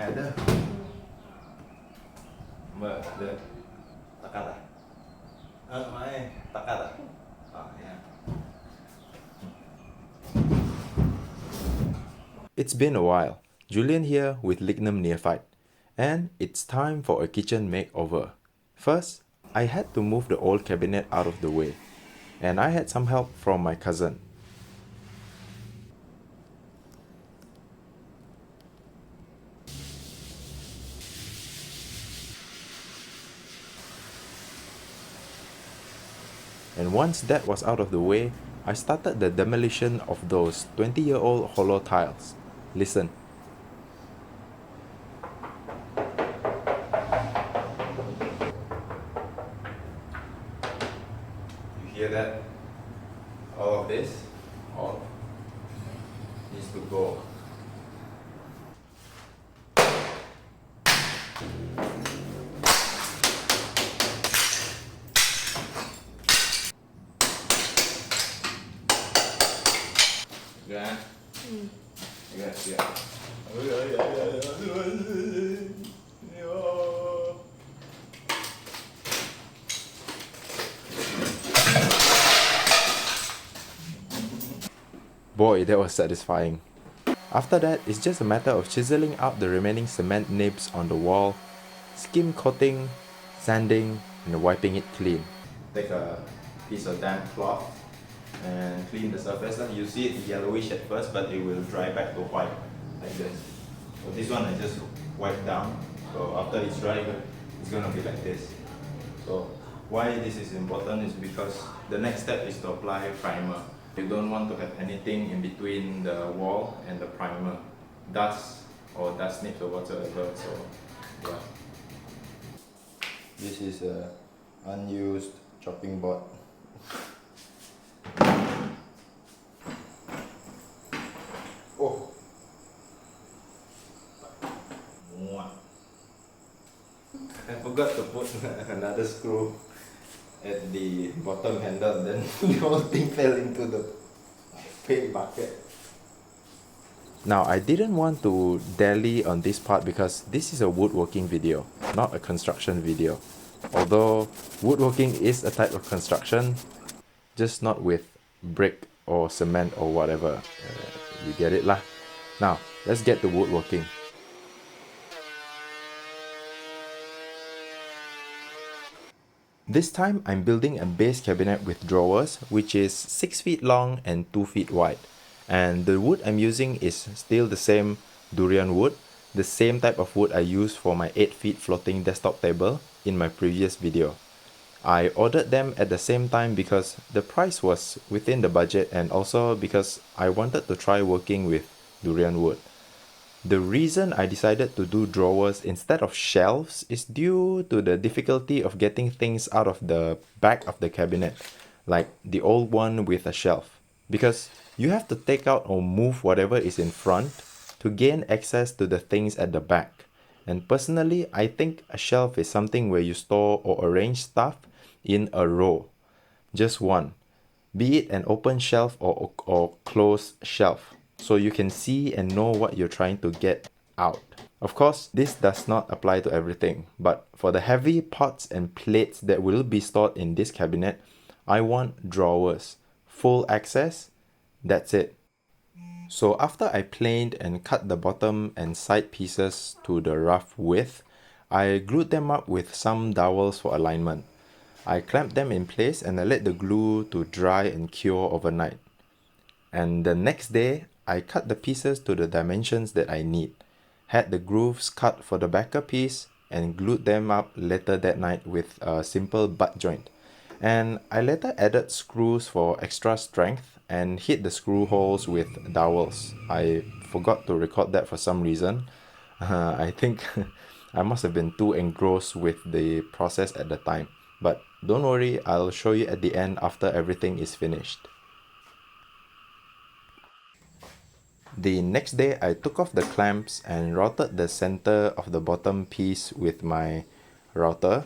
ada. Mbak, ada. Takar tak? Mai, takar tak? Ya. It's been a while. Julian here with Lignum Neophyte, and it's time for a kitchen makeover. First, I had to move the old cabinet out of the way, and I had some help from my cousin. And once that was out of the way, I started the demolition of those 20-year-old hollow tiles. Listen. You hear that? All of this, all needs to go. Yeah. Yeah. Boy, that was satisfying. After that, it's just a matter of chiseling out the remaining cement nibs on the wall, skim coating, sanding, and wiping it clean. Take a piece of damp cloth and clean the surface. You see it yellowish at first, but it will dry back to white like this. So this one I just wipe down. So after it's dry, it's gonna be like this. So why this is important is because the next step is to apply primer. You don't want to have anything in between the wall and the primer, dust or dust nibs or whatsoever. So yeah, this is a unused chopping board. Oh, I forgot to put another screw at the bottom handle, then the whole thing fell into the paint bucket. Now, I didn't want to dally on this part because this is a woodworking video, not a construction video. Although woodworking is a type of construction, just not with brick or cement or whatever. You get it lah. Now, let's get to woodworking. This time, I'm building a base cabinet with drawers, which is 6 feet long and 2 feet wide. And the wood I'm using is still the same durian wood, the same type of wood I used for my 8 feet floating desktop table in my previous video. I ordered them at the same time because the price was within the budget and also because I wanted to try working with durian wood. The reason I decided to do drawers instead of shelves is due to the difficulty of getting things out of the back of the cabinet, like the old one with a shelf. Because you have to take out or move whatever is in front to gain access to the things at the back. And personally, I think a shelf is something where you store or arrange stuff in a row. Just one. Be it an open shelf or closed shelf, so you can see and know what you're trying to get out. Of course, this does not apply to everything, but for the heavy pots and plates that will be stored in this cabinet, I want drawers. Full access, that's it. So after I planed and cut the bottom and side pieces to the rough width, I glued them up with some dowels for alignment. I clamped them in place and I let the glue to dry and cure overnight. And the next day, I cut the pieces to the dimensions that I need, had the grooves cut for the backer piece, and glued them up later that night with a simple butt joint. And I later added screws for extra strength and hit the screw holes with dowels. I forgot to record that for some reason. I think I must have been too engrossed with the process at the time. But don't worry, I'll show you at the end after everything is finished. The next day, I took off the clamps and routed the center of the bottom piece with my router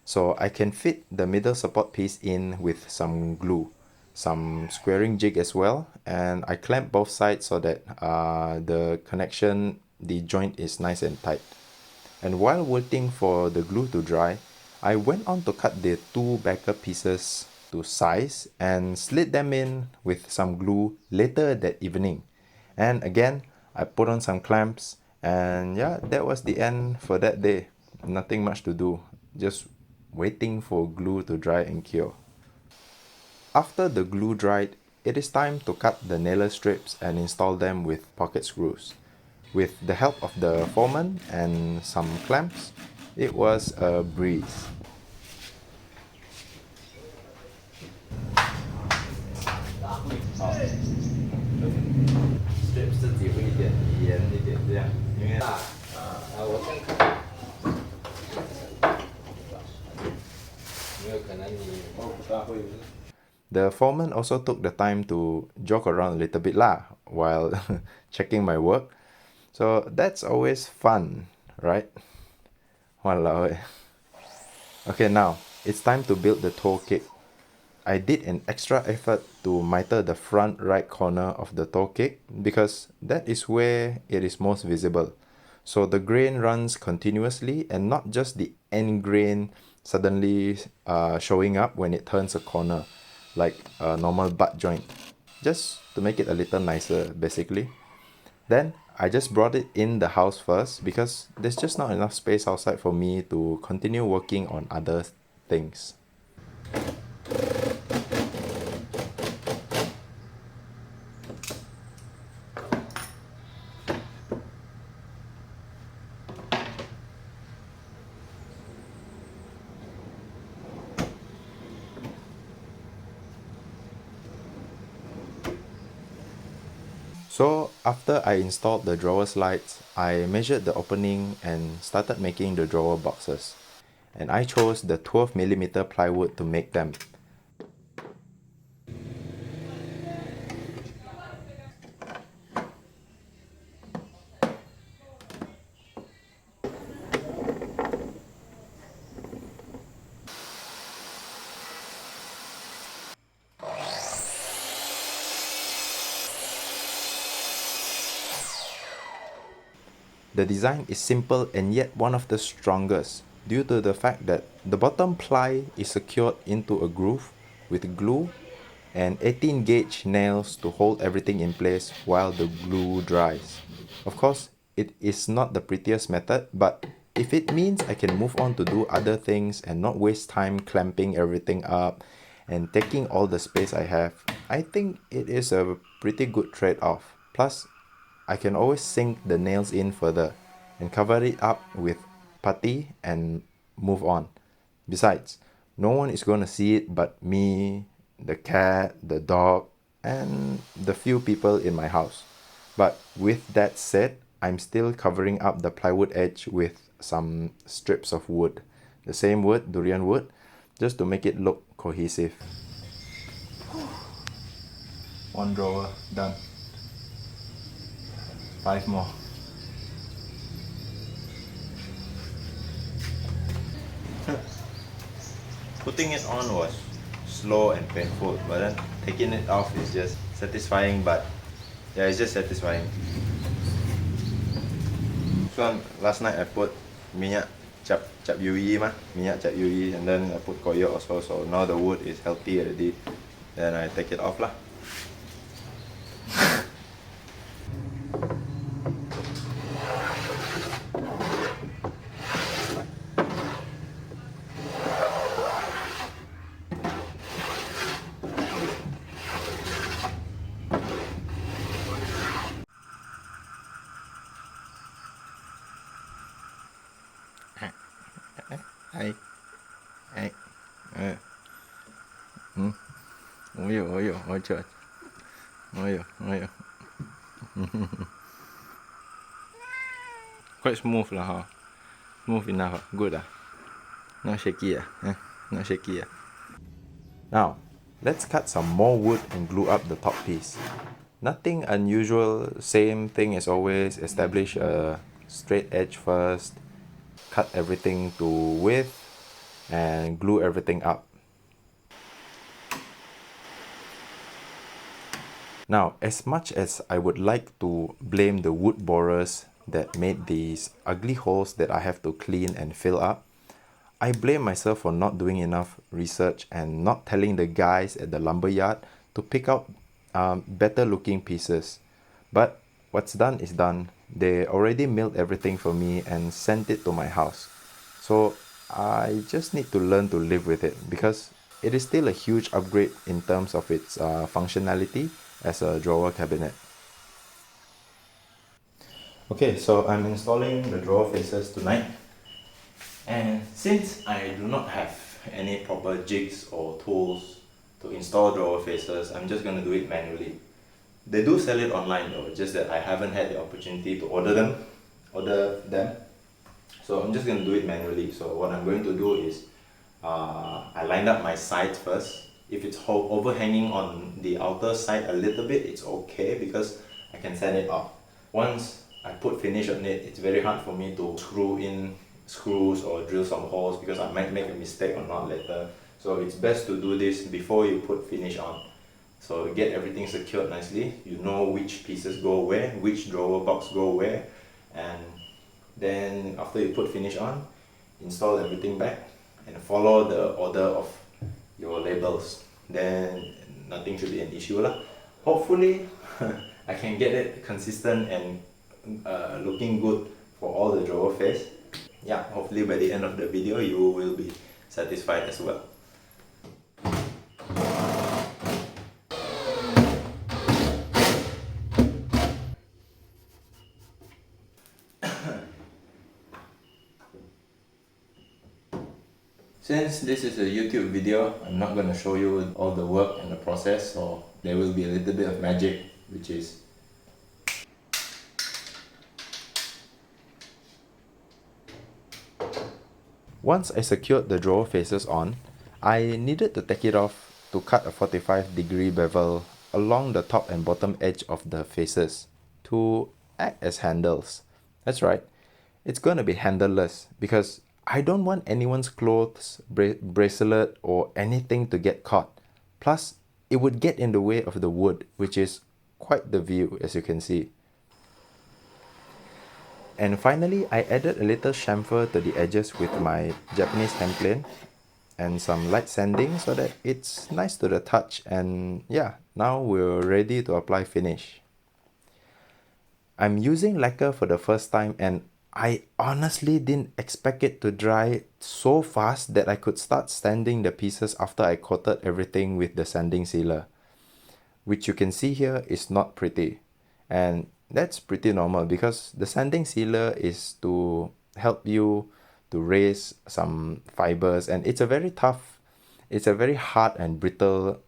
so I can fit the middle support piece in with some glue, some squaring jig as well, and I clamped both sides so that the connection the joint is nice and tight. And while waiting for the glue to dry, I went on to cut the two backer pieces to size and slid them in with some glue later that evening. And again, I put on some clamps, and yeah, that was the end for that day. Nothing much to do, just waiting for glue to dry and cure. After the glue dried, it is time to cut the nailer strips and install them with pocket screws. With the help of the foreman and some clamps, it was a breeze. Strips 自己会一点严一点这样，因为我先看，没有可能你摸不大会。The foreman also took the time to joke around a little bit lah while checking my work. So that's always fun, right? Walao eh. Okay, now it's time to build the toe kick. I did an extra effort to miter the front right corner of the toe kick because that is where it is most visible. So the grain runs continuously and not just the end grain suddenly showing up when it turns a corner like a normal butt joint. Just to make it a little nicer basically. Then I just brought it in the house first because there's just not enough space outside for me to continue working on other things. So after I installed the drawer slides, I measured the opening and started making the drawer boxes. And I chose the 12mm plywood to make them. The design is simple and yet one of the strongest due to the fact that the bottom ply is secured into a groove with glue and 18 gauge nails to hold everything in place while the glue dries. Of course, it is not the prettiest method, but if it means I can move on to do other things and not waste time clamping everything up and taking all the space I have, I think it is a pretty good trade-off. Plus, I can always sink the nails in further and cover it up with putty and move on. Besides, no one is going to see it but me, the cat, the dog, and the few people in my house. But with that said, I'm still covering up the plywood edge with some strips of wood. The same wood, durian wood, just to make it look cohesive. One drawer, done. 5 more. Putting it on was slow and painful, but then taking it off is just satisfying. But yeah, it's just satisfying. So last night I put minyak cap yui minyak cap yui, and then I put koyo also. So now the wood is healthy already. Then I take it off lah. Hai. Hai. Oyo. Quite smooth lah, huh? Smooth enough, good ah. Not shaky ah, not shaky ah. Now, let's cut some more wood and glue up the top piece. Nothing unusual, same thing as always. Establish a straight edge first, cut everything to width, and glue everything up. Now, as much as I would like to blame the wood borers that made these ugly holes that I have to clean and fill up. I blame myself for not doing enough research and not telling the guys at the lumber yard to pick out better looking pieces. But what's done is done. They already milled everything for me and sent it to my house. So I just need to learn to live with it because it is still a huge upgrade in terms of its functionality as a drawer cabinet. Okay, so I'm installing the drawer faces tonight. And since I do not have any proper jigs or tools to install drawer faces, I'm just going to do it manually. They do sell it online though, just that I haven't had the opportunity to order them. So I'm just going to do it manually. So what I'm going to do is I lined up my sides first. If it's overhanging on the outer side a little bit, it's okay because I can sand it off. Once I put finish on it, it's very hard for me to screw in screws or drill some holes because I might make a mistake or not later. So it's best to do this before you put finish on. So get everything secured nicely. You know which pieces go where, which drawer box go where, and then after you put finish on, install everything back and follow the order of your labels. Then nothing should be an issue lah. Hopefully I can get it consistent and looking good for all the drawer face. Yeah, hopefully by the end of the video you will be satisfied as well. Since this is a YouTube video, I'm not going to show you all the work and the process, so there will be a little bit of magic, which is once I secured the drawer faces on, I needed to take it off to cut a 45-degree bevel along the top and bottom edge of the faces to act as handles. That's right, it's going to be handleless because I don't want anyone's clothes, bracelet or anything to get caught. Plus, it would get in the way of the wood, which is quite the view as you can see. And finally, I added a little chamfer to the edges with my Japanese hand plane and some light sanding so that it's nice to the touch. And yeah, now we're ready to apply finish. I'm using lacquer for the first time and I honestly didn't expect it to dry so fast that I could start sanding the pieces after I coated everything with the sanding sealer, which you can see here is not pretty. And that's pretty normal because the sanding sealer is to help you to raise some fibers, and it's a very hard and brittle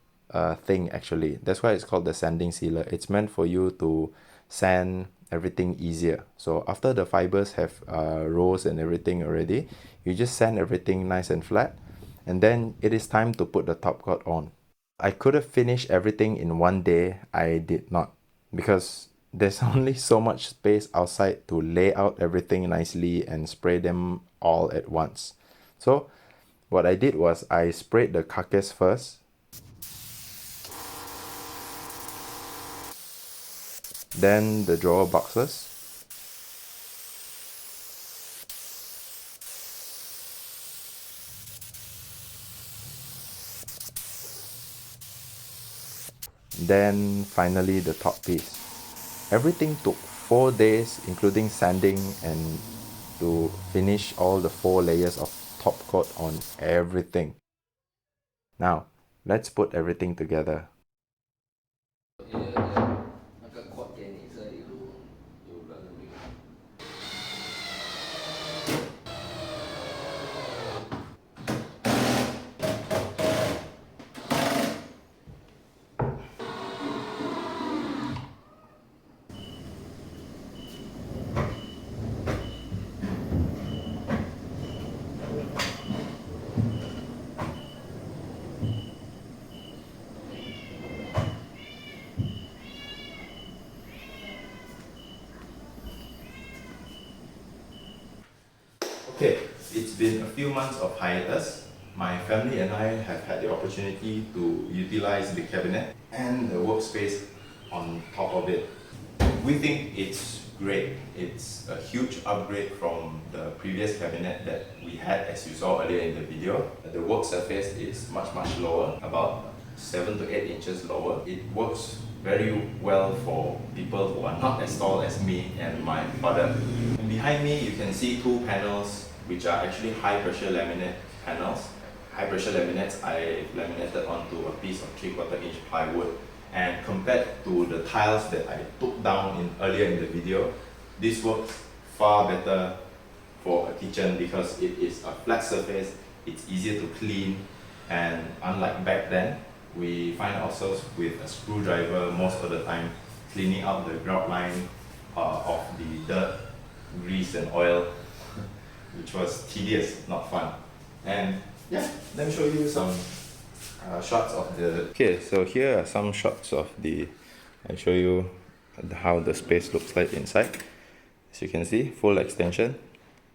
thing actually. That's why it's called the sanding sealer. It's meant for you to sand everything easier. So after the fibers have rose and everything already, you just sand everything nice and flat, and then it is time to put the top coat on. I could have finished everything in one day. I did not because there's only so much space outside to lay out everything nicely and spray them all at once. So what I did was I sprayed the carcass first, then the drawer boxes, then finally the top piece. Everything took 4 days including sanding and to finish all the 4 layers of top coat on everything. Now let's put everything together. Okay, it's been a few months of hiatus. My family and I have had the opportunity to utilize the cabinet and the workspace on top of it. We think it's great. It's a huge upgrade from the previous cabinet that we had, as you saw earlier in the video. The work surface is much lower, about 7 to 8 inches lower. It works very well for people who are not as tall as me and my father. And behind me you can see two panels which are actually high pressure laminate panels. High pressure laminates I laminated onto a piece of 3/4 inch plywood, and compared to the tiles that I took down earlier in the video, this works far better for a kitchen because it is a flat surface, it's easier to clean, and unlike back then, we find ourselves with a screwdriver most of the time cleaning out the grout line of the dirt, grease and oil, which was tedious, not fun. And yeah, let me show you some shots of the... Okay, so here are some shots of the... I'll show you how the space looks like inside. As you can see, full extension.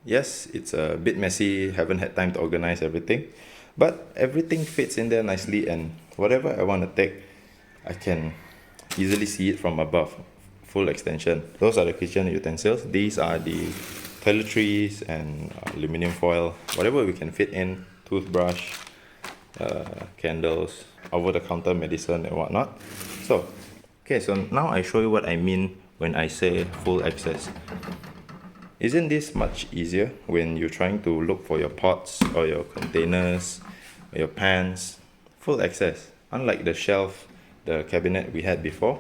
Yes, it's a bit messy, haven't had time to organize everything, but everything fits in there nicely, and whatever I want to take, I can easily see it from above. Full extension. Those are the kitchen utensils. These are the toiletries and aluminum foil, whatever we can fit in, toothbrush, candles, over-the-counter medicine and whatnot. So, okay, so now I show you what I mean when I say full access. Isn't this much easier when you're trying to look for your pots or your containers or your pans? Full access. Unlike the shelf, the cabinet we had before,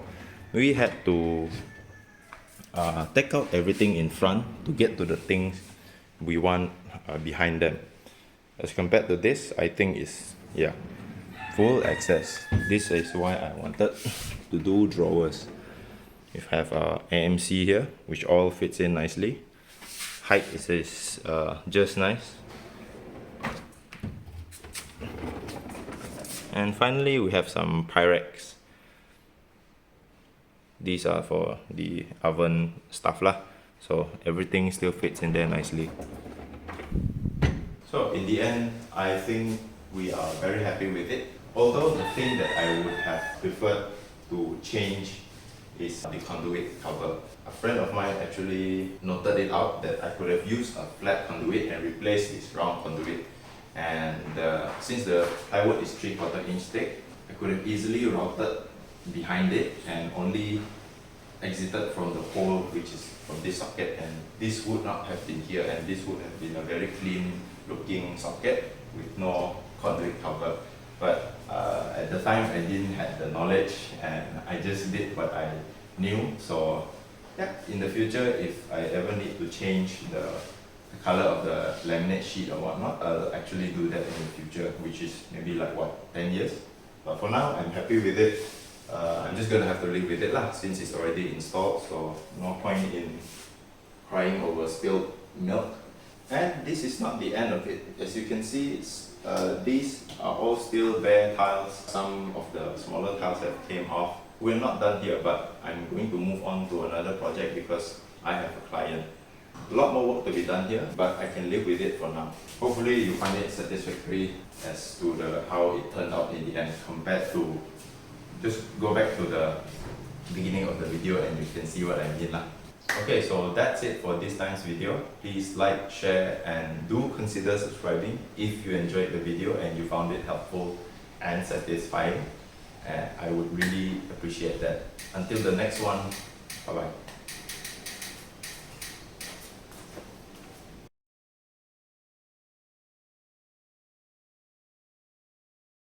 we had to take out everything in front to get to the things we want behind them. As compared to this, I think is, yeah, full access. This is why I wanted to do drawers. You have AMC here, which all fits in nicely. Height is just nice. And finally, we have some Pyrex. These are for the oven stuff lah. So everything still fits in there nicely. So in the end, I think we are very happy with it. Although the thing that I would have preferred to change is the conduit cover. A friend of mine actually noted it out that I could have used a flat conduit and replaced this round conduit. And since the plywood is 3/4 inch thick, I could have easily routed behind it and only exited from the hole which is from this socket, and this would not have been here, and this would have been a very clean looking socket with no conduit cover. But at the time I didn't have the knowledge and I just did what I knew. So yeah, in the future, if I ever need to change the color of the laminate sheet or whatnot, I'll actually do that in the future, which is maybe like what, 10 years? But for now, I'm happy with it. I'm just gonna have to live with it lah, since it's already installed, so no point in crying over spilled milk. And this is not the end of it. As you can see, these are all still bare tiles. Some of the smaller tiles have came off. We're not done here, but I'm going to move on to another project because I have a client. A lot more work to be done here, but I can live with it for now. Hopefully you find it satisfactory as to how it turned out in the end, compared to just go back to the beginning of the video and you can see what I mean lah. Okay, so that's it for this time's video. Please like, share, and do consider subscribing if you enjoyed the video and you found it helpful and satisfying. And I would really appreciate that. Until the next one, bye bye.